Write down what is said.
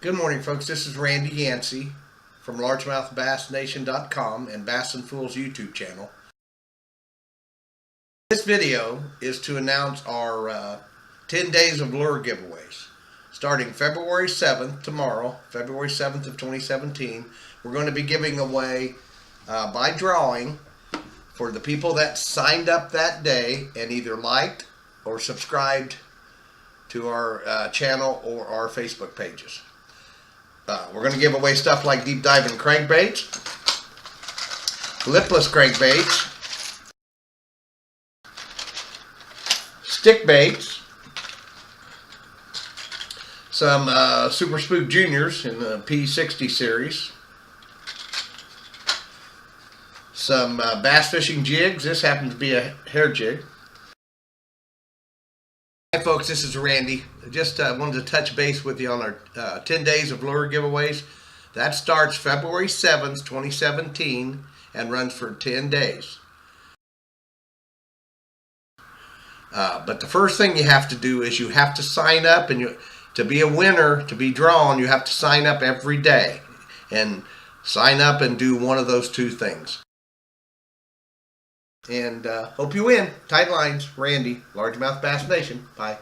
Good morning, folks. This is Randy Yancey from LargemouthBassNation.com and Bass and Fools YouTube channel. This video is to announce our 10 days of lure giveaways. Starting February 7th, tomorrow, February 7th of 2017, we're going to be giving away by drawing for the people that signed up that day and either liked or subscribed to our channel or our Facebook pages. We're going to give away stuff like deep diving crankbaits, lipless crankbaits, stick baits, some Super Spook Juniors in the P60 series, some bass fishing jigs. This happens to be a hair jig. Hi folks, this is Randy. Just wanted to touch base with you on our 10 days of lure giveaways. That starts February 7th, 2017 and runs for 10 days. But the first thing you have to do is you have to sign up, and to be a winner, to be drawn, you have to sign up every day. And sign up and do one of those two things. And hope you win. Tight lines, Randy, Largemouth Bass Nation. Bye.